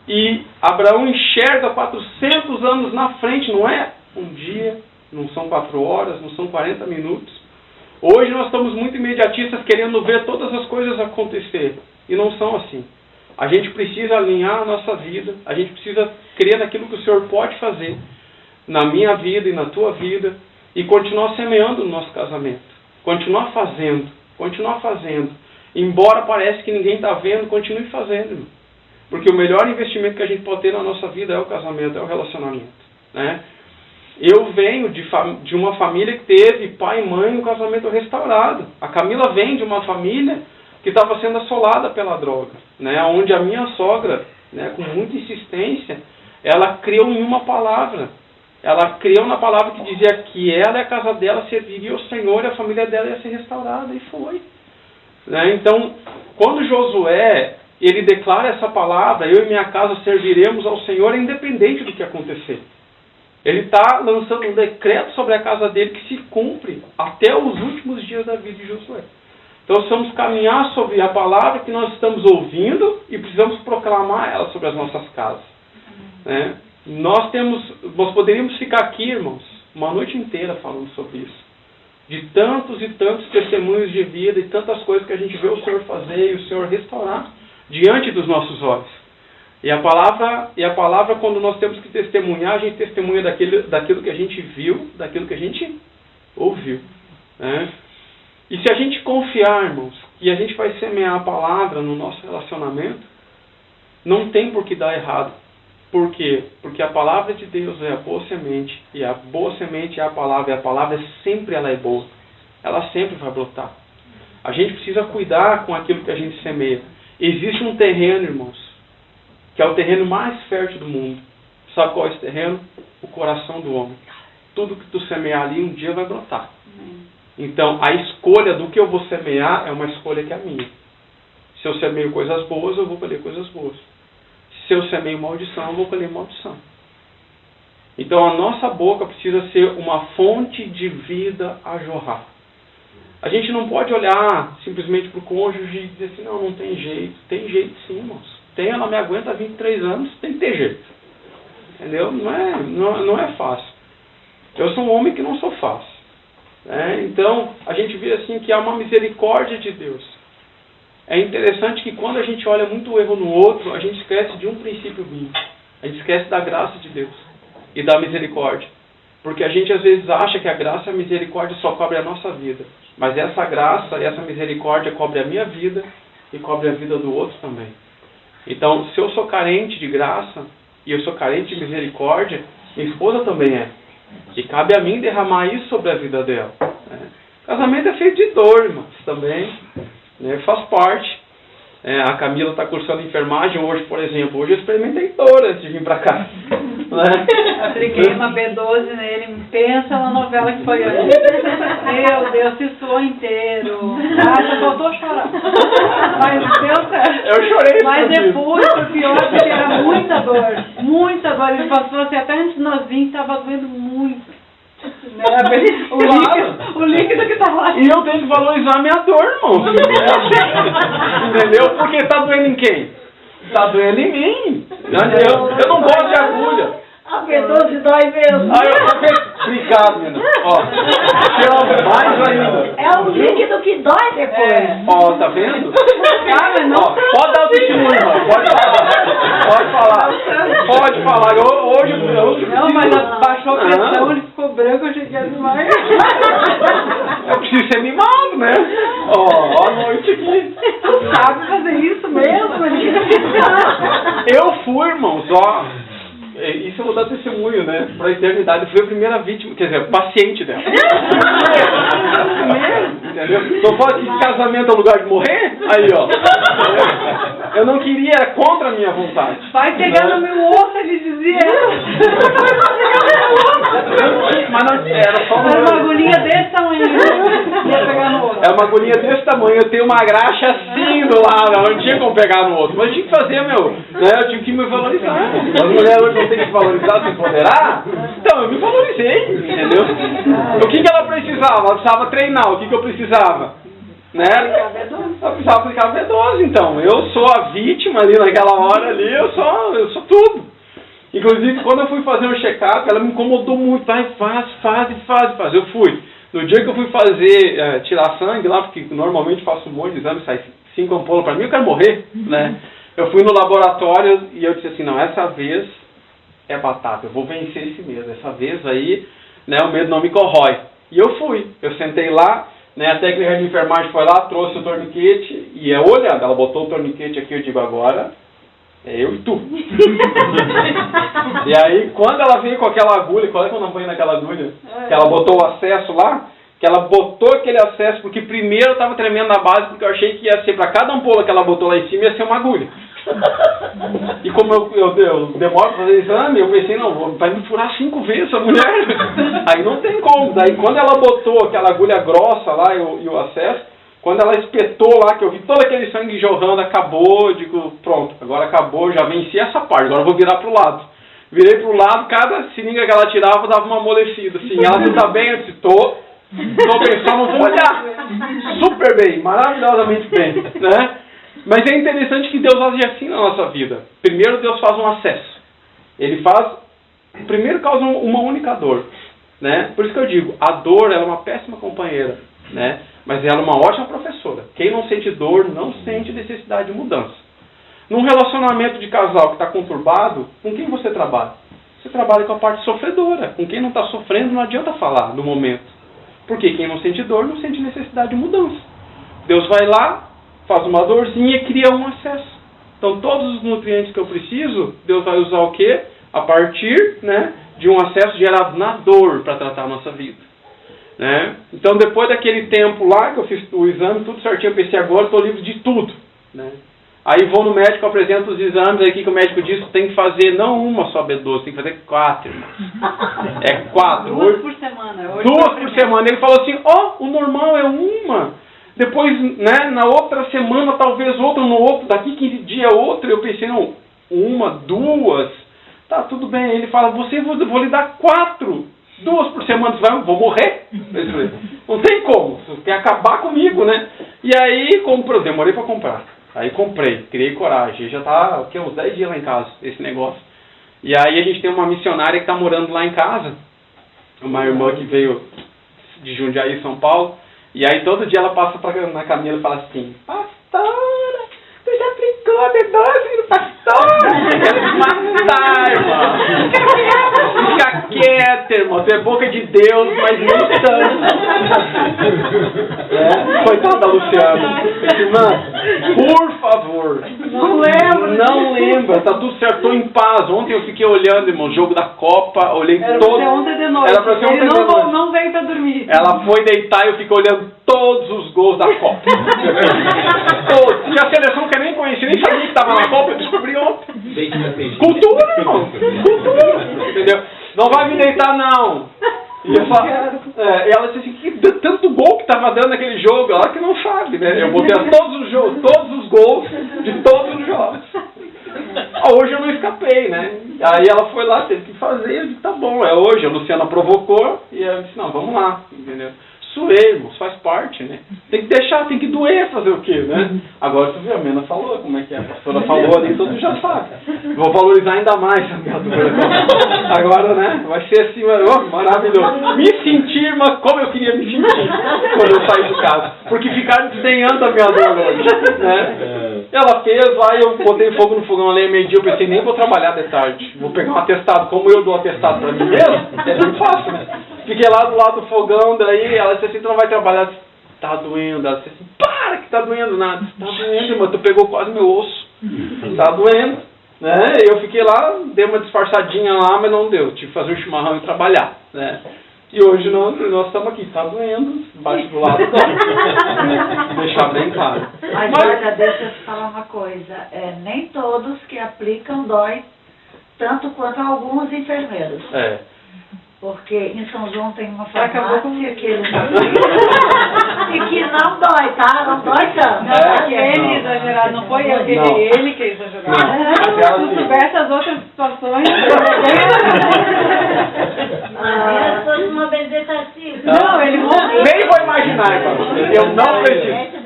e Abraão enxerga 400 anos na frente, não é um dia, não são 4 horas, não são 40 minutos. Hoje nós estamos muito imediatistas, querendo ver todas as coisas acontecer, e não são assim. A gente precisa alinhar a nossa vida, a gente precisa crer naquilo que o Senhor pode fazer, na minha vida e na tua vida, e continuar semeando no nosso casamento, continuar fazendo. Embora pareça que ninguém está vendo, continue fazendo. Porque o melhor investimento que a gente pode ter na nossa vida é o casamento, é o relacionamento. né? Eu venho de uma família que teve pai e mãe no casamento restaurado. A Camila vem de uma família que estava sendo assolada pela droga, né? Onde a minha sogra, né, com muita insistência, ela creu em uma palavra. Ela creu na palavra que dizia que ela e a casa dela serviria ao Senhor e a família dela ia ser restaurada. E foi. Né? Então, quando Josué ele declara essa palavra, eu e minha casa serviremos ao Senhor, independente do que acontecer. Ele está lançando um decreto sobre a casa dele que se cumpre até os últimos dias da vida de Josué. Então, precisamos caminhar sobre a palavra que nós estamos ouvindo e precisamos proclamar ela sobre as nossas casas. Né? Nós poderíamos ficar aqui, irmãos, uma noite inteira falando sobre isso. De tantos e tantos testemunhos de vida e tantas coisas que a gente vê o Senhor fazer e o Senhor restaurar diante dos nossos olhos. E a palavra, quando nós temos que testemunhar, a gente testemunha daquilo que a gente viu, daquilo que a gente ouviu. Né? E se a gente confiar, irmãos, e a gente vai semear a palavra no nosso relacionamento, não tem por que dar errado. Por quê? Porque a palavra de Deus é a boa semente, e a boa semente é a palavra, e a palavra sempre ela é boa. Ela sempre vai brotar. A gente precisa cuidar com aquilo que a gente semeia. Existe um terreno, irmãos, que é o terreno mais fértil do mundo. Sabe qual é esse terreno? O coração do homem. Tudo que tu semear ali, um dia vai brotar. Então, a escolha do que eu vou semear é uma escolha que é minha. Se eu semeio coisas boas, eu vou colher coisas boas. Se eu semeio maldição, eu vou colher maldição. Então, a nossa boca precisa ser uma fonte de vida a jorrar. A gente não pode olhar simplesmente para o cônjuge e dizer assim, não tem jeito. Tem jeito sim, irmãos. Ela me aguenta há 23 anos, tem que ter jeito. Entendeu? Não é fácil. Eu sou um homem que não sou fácil. Então, a gente vê assim que há uma misericórdia de Deus. É interessante que quando a gente olha muito o erro no outro, a gente esquece de um princípio bíblico. A gente esquece da graça de Deus e da misericórdia. Porque a gente às vezes acha que a graça e a misericórdia só cobre a nossa vida. Mas essa graça e essa misericórdia cobre a minha vida e cobre a vida do outro também. Então, se eu sou carente de graça e eu sou carente de misericórdia, minha esposa também é. E cabe a mim derramar isso sobre a vida dela. Né? Casamento é feito de dor, irmãos, também. Né? Faz parte. A Camila está cursando enfermagem hoje, por exemplo. Hoje eu experimentei dor antes de vir para cá. Né? Apliquei uma B12 nele. Pensa na novela que foi antes. Meu Deus, se suou inteiro. Só faltou chorar. Mas deu certo. Eu chorei. Mas depois foi pior, porque era muita dor. Muita dor. Ele passou assim, até antes de nós vir, estava doendo muito. O líquido que tá lá. E eu tenho que valorizar a minha dor, irmão. Entendeu? Porque tá doendo em quem? Tá doendo em mim. Eu não gosto de agulha. A B12 dói mesmo. Obrigado, menina. Mais ainda. É o líquido que dói depois. Tá vendo? Pode dar o testemunho, irmão. Pode falar. Hoje não, mas baixou a pressão, ele ficou branco, eu cheguei a desmaiar. Eu preciso ser mimado, né? A noite aqui. Tu sabe fazer isso mesmo? Eu fui, irmãos, isso eu vou dar testemunho, né? Para a eternidade. Eu fui a primeira vítima, quer dizer, paciente dela. Entendeu? Só fala que casamento é o lugar de morrer? Aí, ó. Eu não queria, era contra a minha vontade. Vai pegar no meu osso, ele dizia. Mas não era só uma agulhinha desse tamanho. Ia pegar no osso. É uma agulhinha desse tamanho. Eu tenho uma graxa assim do lado. Não tinha como pegar no outro. Mas eu tinha que fazer, né? Eu tinha que me valorizar. As mulheres hoje não tem que se valorizar, se empoderar. Então, eu me valorizei. Entendeu? O que ela precisava? Ela precisava treinar. O que eu precisava? Né? Eu precisava aplicar B12, então. Eu sou a vítima ali naquela hora ali, eu sou tudo. Inclusive, quando eu fui fazer um check-up, ela me incomodou muito. Vai, faz. Eu fui. No dia que eu fui fazer, tirar sangue lá, porque normalmente faço um monte de exame, sai 5 ampolas para mim, eu quero morrer, né? Eu fui no laboratório e eu disse assim, não, essa vez é batata, eu vou vencer esse medo. Essa vez aí, né, o medo não me corrói. E eu fui. Eu sentei lá, né, a técnica de enfermagem foi lá, trouxe o torniquete, e olhando, ela botou o torniquete aqui, eu digo, agora É eu e tu. E aí, quando ela veio com aquela agulha, qual é que eu não ponho naquela agulha? Que ela botou o acesso lá, que ela botou aquele acesso, porque primeiro eu estava tremendo na base, porque eu achei que ia ser, para cada ampola que ela botou lá em cima, ia ser uma agulha. E como eu demoro para fazer exame, eu pensei, não, vai me furar 5 vezes essa mulher. Aí não tem como. Daí quando ela botou aquela agulha grossa lá e o acesso, quando ela espetou lá, que eu vi todo aquele sangue jorrando, acabou, digo, pronto, agora acabou, já venci essa parte, agora eu vou virar pro lado. Virei pro lado, cada seringa que ela tirava dava uma amolecida, assim, ela não tá bem, eu disse, tô bem, só não vou olhar. Super bem, maravilhosamente bem, né? Mas é interessante que Deus age assim na nossa vida. Primeiro Deus faz um acesso. Ele faz, primeiro causa uma única dor, né? Por isso que eu digo, a dor ela é uma péssima companheira, né? Mas ela é uma ótima professora. Quem não sente dor, não sente necessidade de mudança. Num relacionamento de casal que está conturbado, com quem você trabalha? Você trabalha com a parte sofredora. Com quem não está sofrendo, não adianta falar no momento. Porque quem não sente dor, não sente necessidade de mudança. Deus vai lá, faz uma dorzinha e cria um acesso. Então todos os nutrientes que eu preciso, Deus vai usar o quê? A partir, né, de um acesso gerado na dor para tratar a nossa vida. Né? Então depois daquele tempo lá que eu fiz o exame, tudo certinho, eu pensei, agora estou livre de tudo. Né? Aí vou no médico, apresento os exames, aí que o médico diz que tem que fazer não uma só B12, tem que fazer 4, irmãos. É 4. 2 por semana. 2 por semana. Ele falou assim, o normal é uma. Depois, né, na outra semana, talvez outra, no outro, daqui 15 dias outra. Eu pensei, não, 1, 2, tá, tudo bem. Ele fala, vou lhe dar 4. 2 por semana, vou morrer? Não tem como, você quer acabar comigo, né? E aí, demorei para comprar. Aí comprei, criei coragem. Já tá uns 10 dias lá em casa, esse negócio. E aí a gente tem uma missionária que está morando lá em casa. Uma irmã que veio de Jundiaí, São Paulo. E aí todo dia ela passa na Camila e fala assim, pastora, tu já aplicou a B12 no pastor? Eu quero te matar, irmã. Fica quieta, irmão. Tu é boca de Deus, mas nem tanto. Coitada da Luciana. Irmã, por favor. Não lembra. Tá tudo certo. Tô em paz. Ontem eu fiquei olhando, irmão, o jogo da Copa. Olhei Era todo. Era pra ser ontem de noite. Ele não veio pra dormir. Ela foi deitar e eu fiquei olhando todos os gols da Copa. Todos. E a seleção que eu nem conhecia, nem sabia que estava na Copa, eu descobri ontem. Cultura, irmão. Cultura. Entendeu? Não vai me deitar, não. E ela disse assim, que tanto gol que estava dando naquele jogo, ela que não sabe, né? Eu botei todos os gols de todos os jogos. Hoje eu não escapei, né? Aí ela foi lá, teve que fazer, eu disse, tá bom, é hoje. A Luciana provocou e eu disse, não, vamos lá, entendeu? Suei, irmãos, faz parte, né? Tem que deixar, tem que doer, fazer o quê, né? Agora tu viu, a Mena falou como é que é, a pastora falou ali, todo mundo já sabe. Vou valorizar ainda mais a minha dor. Agora, né? Vai ser assim, maravilhoso. Me sentir, irmã, como eu queria me sentir quando eu saí de casa. Porque ficaram desdenhando a minha dor hoje, né? Ela fez lá e eu botei fogo no fogão ali meio-dia, eu pensei, nem vou trabalhar de tarde. Vou pegar um atestado, como eu dou atestado pra mim mesmo, é muito fácil, né? Fiquei lá do lado do fogão, daí ela disse assim, tu não vai trabalhar? Disse, tá doendo. Ela disse assim, para que tá doendo nada. Tá doendo, irmã, tu pegou quase meu osso. Tá doendo. Né? Eu fiquei lá, dei uma disfarçadinha lá, mas não deu. Tive que fazer um chimarrão e trabalhar. Né? E hoje nós estamos aqui, tá doendo, embaixo do lado dói. Deixar bem claro. Mas olha, deixa eu te falar uma coisa. Nem todos que aplicam dói tanto quanto alguns enfermeiros. Porque em São João tem uma farmácia que eles e que não dói, tá? Não dói tanto. Não, ele exagerado, não foi ele que exagerou. Se soubesse as outras situações... Era só uma benzetacil. Não, ele morreu. Nem vou imaginar, eu não acredito.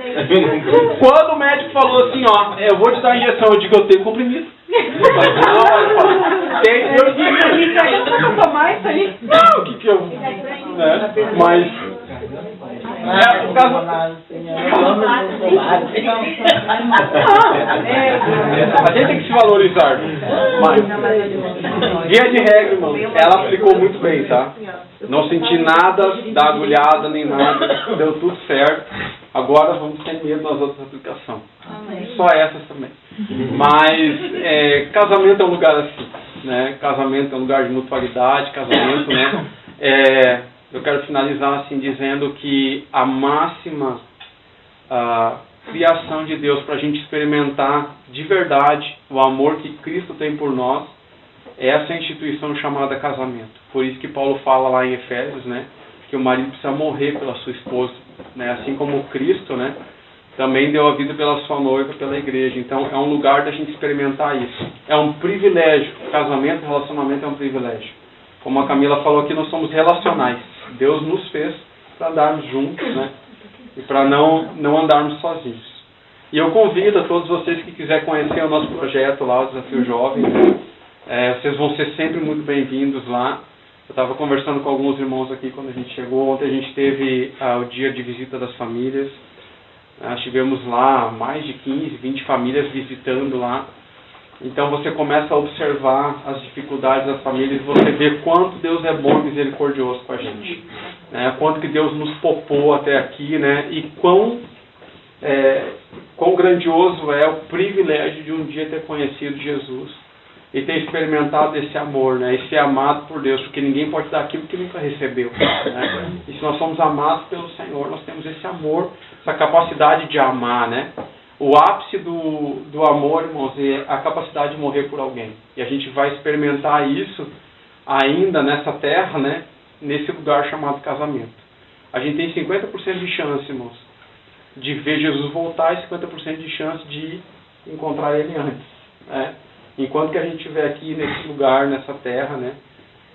Quando o médico falou assim, eu vou te dar a injeção, eu digo, eu tenho comprimido. Eu disse, tomar isso aí? Não, o que eu... Né? Mas... por causa... A gente tem que se valorizar. Mas, via de regra, irmão, ela aplicou muito bem, tá? Não senti nada da agulhada, nem nada. Deu tudo certo. Agora vamos ter medo nas outras aplicações. Só essas também. Mas casamento é um lugar assim, né? Casamento é um lugar de mutualidade, casamento, né? Eu quero finalizar assim dizendo que a máxima criação de Deus para a gente experimentar de verdade o amor que Cristo tem por nós é essa instituição chamada casamento. Por isso que Paulo fala lá em Efésios, né? Que o marido precisa morrer pela sua esposa, né? Assim como Cristo, né? Também deu a vida pela sua noiva, pela igreja. Então é um lugar da gente experimentar isso. É um privilégio. Casamento, relacionamento é um privilégio. Como a Camila falou aqui, nós somos relacionais. Deus nos fez para andarmos juntos, né? E para não andarmos sozinhos. E eu convido a todos vocês que quiserem conhecer o nosso projeto lá, o Desafio Jovem, né? Vocês vão ser sempre muito bem-vindos lá. Eu estava conversando com alguns irmãos aqui quando a gente chegou. Ontem a gente teve o dia de visita das famílias. Nós tivemos lá mais de 15, 20 famílias visitando lá. Então você começa a observar as dificuldades das famílias e você vê quanto Deus é bom e misericordioso com a gente. Né? Quanto que Deus nos poupou até aqui, né? E quão grandioso é o privilégio de um dia ter conhecido Jesus e ter experimentado esse amor, né? E ser amado por Deus, porque ninguém pode dar aquilo que nunca recebeu. Né? E se nós somos amados pelo Senhor, nós temos esse amor, essa capacidade de amar, né? O ápice do amor, irmãos, é a capacidade de morrer por alguém. E a gente vai experimentar isso ainda nessa terra, né? Nesse lugar chamado casamento. A gente tem 50% de chance, irmãos, de ver Jesus voltar e 50% de chance de encontrar Ele antes. Né? Enquanto que a gente estiver aqui nesse lugar, nessa terra, né?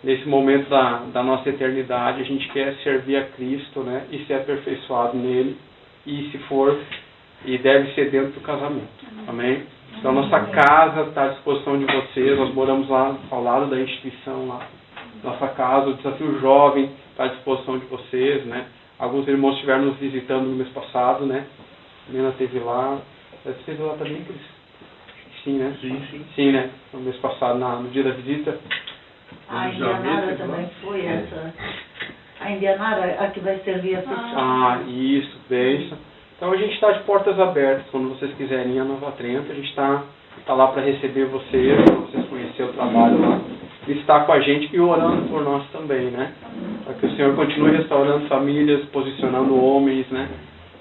Nesse momento da nossa eternidade, a gente quer servir a Cristo, né? E ser aperfeiçoado nele. E se for, e deve ser dentro do casamento. Amém? Então nossa casa está à disposição de vocês. Nós moramos lá ao lado da instituição lá. Nossa casa, o Desafio Jovem está à disposição de vocês, né? Alguns irmãos estiveram nos visitando no mês passado, né? A Nena esteve lá. Você esteve lá também, Cris? Sim, né? Sim, né? No mês passado, no dia da visita. A Indianara também foi essa. A Indianara, a que vai servir a pessoa. Isso, beijo. Então a gente está de portas abertas. Quando vocês quiserem ir a Nova Trento, a gente está lá para receber vocês, para vocês conhecerem o trabalho lá. E estar com a gente e orando por nós também, né? Para que o Senhor continue restaurando famílias, posicionando homens, né?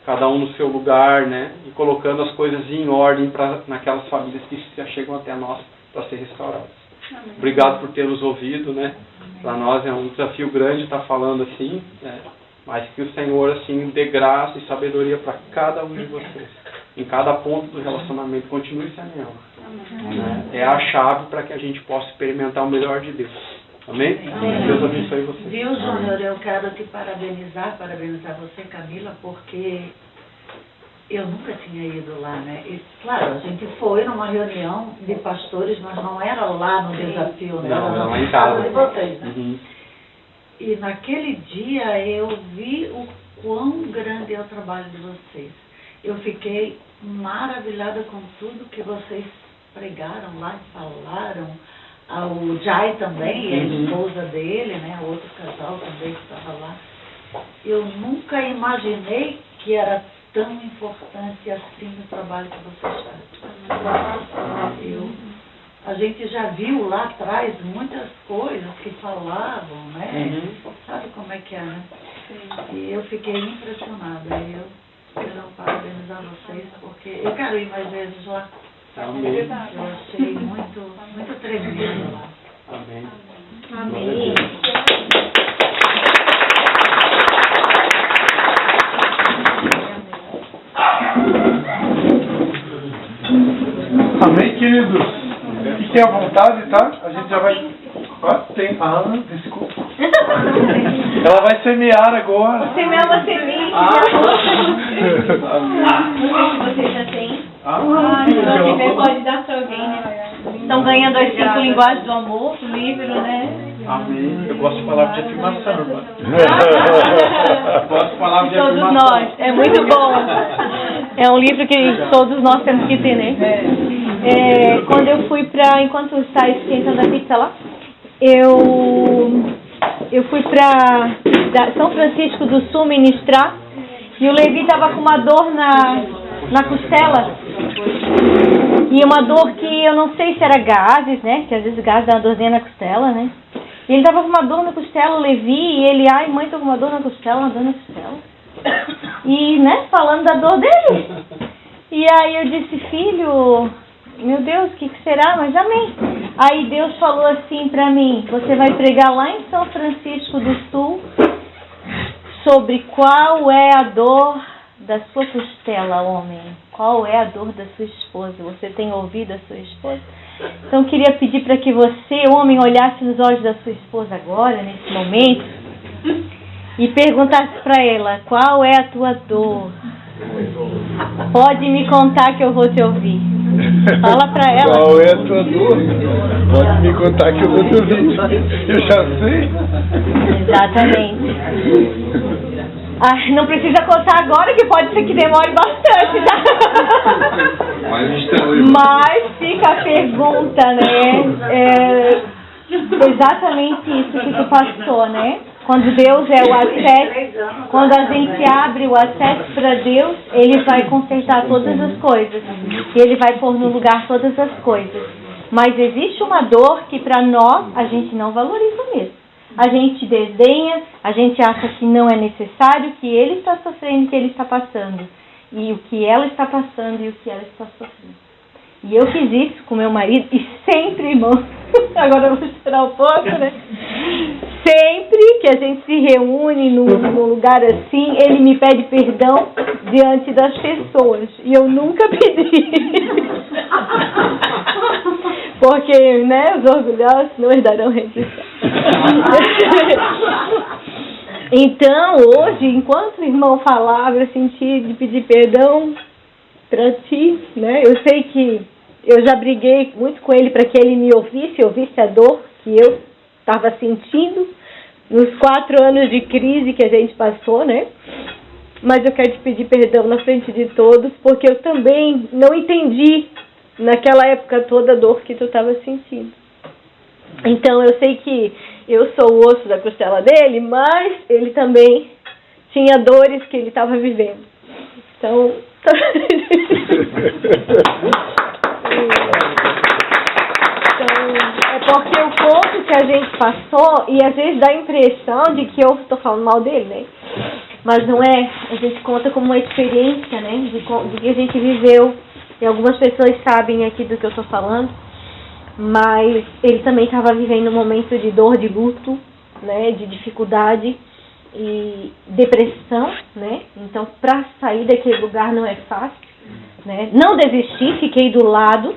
Cada um no seu lugar, né? E colocando as coisas em ordem naquelas famílias que se achegam até nós para ser restauradas. Amém. Obrigado por ter nos ouvido, né? Para nós é um desafio grande estar falando assim, né? Mas que o Senhor, assim, dê graça e sabedoria para cada um de vocês. Em cada ponto do relacionamento, continue semeando. Né? É a chave para que a gente possa experimentar o melhor de Deus. Amém? Amém. Deus abençoe vocês. Viu, Júnior? Eu quero te parabenizar você, Camila, porque eu nunca tinha ido lá, né? E, claro, a gente foi numa reunião de pastores, mas não era lá no desafio, né? Não, era lá em casa. De vocês, né? Uhum. E naquele dia eu vi o quão grande é o trabalho de vocês. Eu fiquei maravilhada com tudo que vocês pregaram lá e falaram. O Jai também, a esposa dele, né? O outro casal também que estava lá. Eu nunca imaginei que era tão importante assim o trabalho que vocês fazem. A gente já viu lá atrás muitas coisas que falavam, né? Sabe como é que é, né? E eu fiquei impressionada. Eu quero parabenizar vocês, porque eu quero ir mais vezes lá. Amém. Eu achei muito tremendo lá. Amém. Amém. Amém, queridos? Fiquem à vontade, tá? A gente já vai... Tem a Ana, desculpa. Ela vai semear agora. Semear uma semente. Você já tem? Se não tiver, pode dar para alguém, né? Estão ganhando as 5 linguagens do amor, o livro, né? Amém. Eu gosto de palavra de afirmação, irmã. Gosto de palavra de afirmação. Todos nós. É muito bom. É um livro que todos nós temos que ter, né? Quando eu fui enquanto está esquentando a pizza lá, eu fui para São Francisco do Sul ministrar e o Levi estava com uma dor na costela E uma dor que eu não sei se era gases, né? Que às vezes gases dá uma dorzinha na costela, né? E ele tava com uma dor na costela, o Levi, e ele, ai mãe, tô com uma dor na costela, uma dor na costela. E, né, falando da dor dele. E aí eu disse, filho, meu Deus, o que será? Mas amém. Aí Deus falou assim pra mim, você vai pregar lá em São Francisco do Sul sobre qual é a dor da sua costela, homem. Qual é a dor da sua esposa? Você tem ouvido a sua esposa? Então eu queria pedir para que você, homem, olhasse nos olhos da sua esposa agora, nesse momento, e perguntasse para ela, qual é a tua dor? Pode me contar que eu vou te ouvir. Fala para ela. Qual é a tua dor? Pode me contar que eu vou te ouvir. Eu já sei. Exatamente. Ah, não precisa contar agora, que pode ser que demore bastante, tá? Mas fica a pergunta, né? Exatamente isso que tu passou, né? Quando Deus é o acesso, quando a gente abre o acesso para Deus, Ele vai consertar todas as coisas. E Ele vai pôr no lugar todas as coisas. Mas existe uma dor que para nós a gente não valoriza mesmo. A gente desdenha, a gente acha que não é necessário, que ele está sofrendo, que ele está passando. E o que ela está passando e o que ela está sofrendo. E eu fiz isso com meu marido e sempre, irmão, agora eu vou chorar um pouco, né? Sempre que a gente se reúne num lugar assim, ele me pede perdão diante das pessoas. E eu nunca pedi. Porque, né, os orgulhosos não herdarão redenção. Então, hoje, enquanto o irmão falava, eu senti de pedir perdão para ti, né? Eu sei que eu já briguei muito com ele para que ele me ouvisse a dor que eu estava sentindo nos 4 anos de crise que a gente passou, né? Mas eu quero te pedir perdão na frente de todos, porque eu também não entendi naquela época toda a dor que tu estava sentindo. Então eu sei que eu sou o osso da costela dele, mas ele também tinha dores que ele estava vivendo. Então é porque eu conto que a gente passou e às vezes dá a impressão de que eu estou falando mal dele, né? Mas não é. A gente conta como uma experiência, né? De que a gente viveu. E algumas pessoas sabem aqui do que eu estou falando. Mas ele também estava vivendo um momento de dor, de luto, né? De dificuldade e depressão, né? Então, para sair daquele lugar não é fácil, né? Não desisti, fiquei do lado,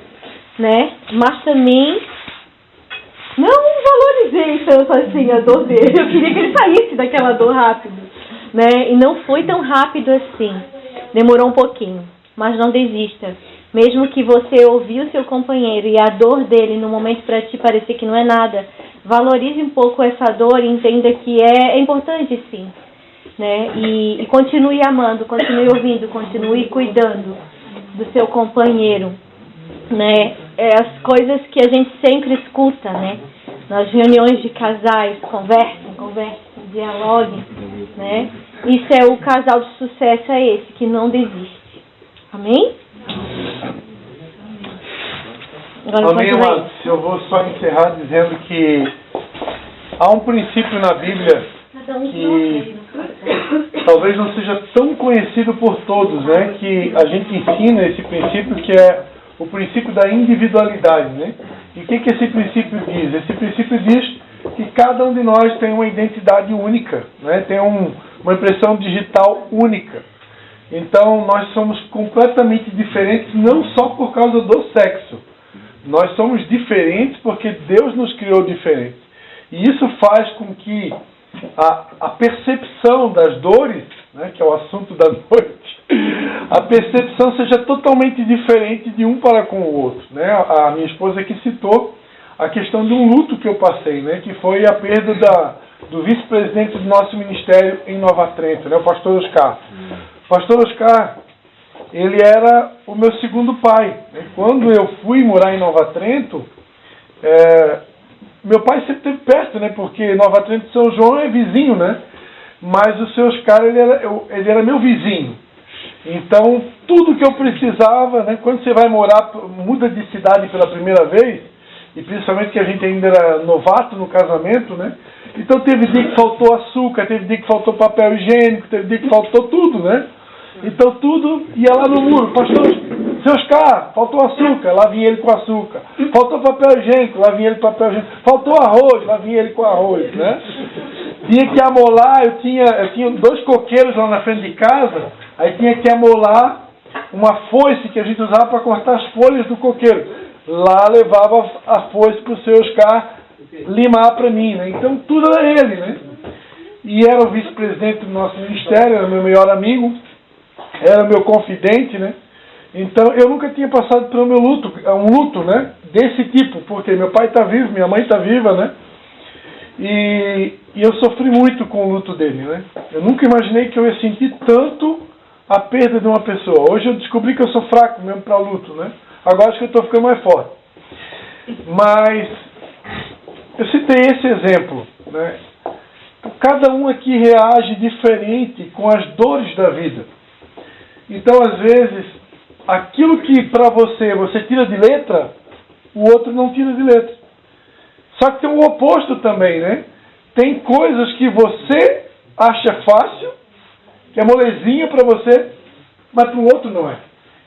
né? Mas também não valorizei tanto assim a dor dele. Eu queria que ele saísse daquela dor rápido, né? E não foi tão rápido assim. Demorou um pouquinho, mas não desista. Mesmo que você ouviu o seu companheiro e a dor dele no momento para ti parecer que não é nada, valorize um pouco essa dor e entenda que é importante sim, né? E continue amando, continue ouvindo, continue cuidando do seu companheiro, né? As coisas que a gente sempre escuta, né? Nas reuniões de casais, conversem, dialoguem, né? Isso é o casal de sucesso, é esse, que não desiste. Amém? Agora, amém, amados. Eu vou só encerrar dizendo que há um princípio na Bíblia que talvez não seja tão conhecido por todos, né? Que a gente ensina esse princípio, que é o princípio da individualidade, né? E o que esse princípio diz? Esse princípio diz que cada um de nós tem uma identidade única, né? Tem uma impressão digital única. Então, nós somos completamente diferentes, não só por causa do sexo. Nós somos diferentes porque Deus nos criou diferentes. E isso faz com que a percepção das dores, né, que é o assunto da noite, a percepção seja totalmente diferente de um para com o outro, né? A minha esposa aqui citou a questão de um luto que eu passei, né, que foi a perda do vice-presidente do nosso ministério em Nova Trento, né, o pastor Oscar. O pastor Oscar, ele era o meu segundo pai. Quando eu fui morar em Nova Trento, meu pai sempre esteve perto, né? Porque Nova Trento e São João é vizinho, né? Mas o seu Oscar, ele era meu vizinho. Então, tudo que eu precisava, né, quando você vai morar, muda de cidade pela primeira vez, e principalmente que a gente ainda era novato no casamento, né? Então teve dia que faltou açúcar, teve dia que faltou papel higiênico, teve dia que faltou tudo, né? Então tudo ia lá no muro. Pastor, seu Oscar, faltou açúcar, lá vinha ele com açúcar. Faltou papel higiênico, lá vinha ele com papel higiênico. Faltou arroz, lá vinha ele com arroz, né? Tinha que amolar, eu tinha 2 coqueiros lá na frente de casa, aí tinha que amolar uma foice que a gente usava para cortar as folhas do coqueiro. Lá levava a foice para o seu Oscar limar para mim, né? Então tudo era ele, né? E era o vice-presidente do nosso ministério, era meu melhor amigo, era meu confidente, né? Então eu nunca tinha passado pelo meu luto, um luto, né? Desse tipo, porque meu pai está vivo, minha mãe está viva, né? E eu sofri muito com o luto dele, né? Eu nunca imaginei que eu ia sentir tanto a perda de uma pessoa. Hoje eu descobri que eu sou fraco mesmo para luto, né? Agora acho que eu estou ficando mais forte. Mas eu citei esse exemplo, né? Cada um aqui reage diferente com as dores da vida. Então, às vezes, aquilo que para você tira de letra, o outro não tira de letra. Só que tem o oposto também, né? Tem coisas que você acha fácil, que é molezinha para você, mas para o outro não é.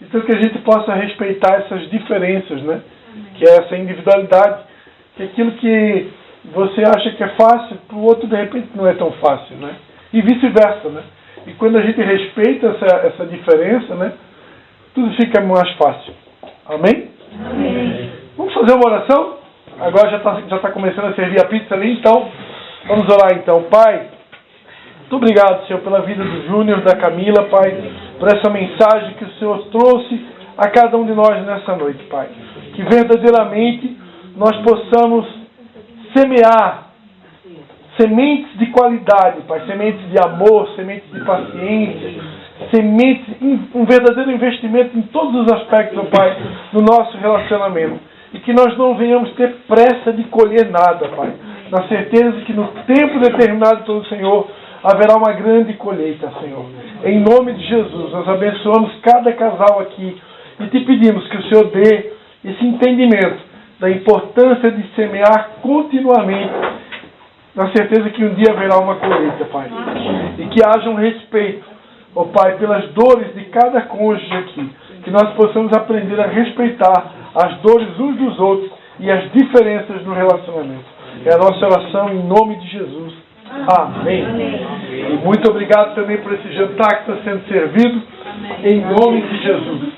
Então que a gente possa respeitar essas diferenças, né? Que é essa individualidade, que aquilo que você acha que é fácil, para o outro de repente não é tão fácil, né? E vice-versa, né? E quando a gente respeita essa diferença, né? Tudo fica mais fácil. Amém? Amém. Vamos fazer uma oração? Agora já tá começando a servir a pizza ali, então vamos orar então. Pai, muito obrigado, Senhor, pela vida do Júnior, da Camila, Pai, por essa mensagem que o Senhor trouxe a cada um de nós nessa noite, Pai. Que verdadeiramente nós possamos semear sementes de qualidade, Pai, sementes de amor, sementes de paciência, sementes, um verdadeiro investimento em todos os aspectos, Pai, do nosso relacionamento. E que nós não venhamos ter pressa de colher nada, Pai. Na certeza de que no tempo determinado pelo Senhor haverá uma grande colheita, Senhor. Em nome de Jesus, nós abençoamos cada casal aqui e te pedimos que o Senhor dê esse entendimento da importância de semear continuamente, na certeza que um dia haverá uma colheita, Pai. E que haja um respeito, ó Pai, pelas dores de cada cônjuge aqui. Que nós possamos aprender a respeitar as dores uns dos outros e as diferenças no relacionamento. É a nossa oração em nome de Jesus. Amém. E muito obrigado também por esse jantar que está sendo servido. Em nome de Jesus.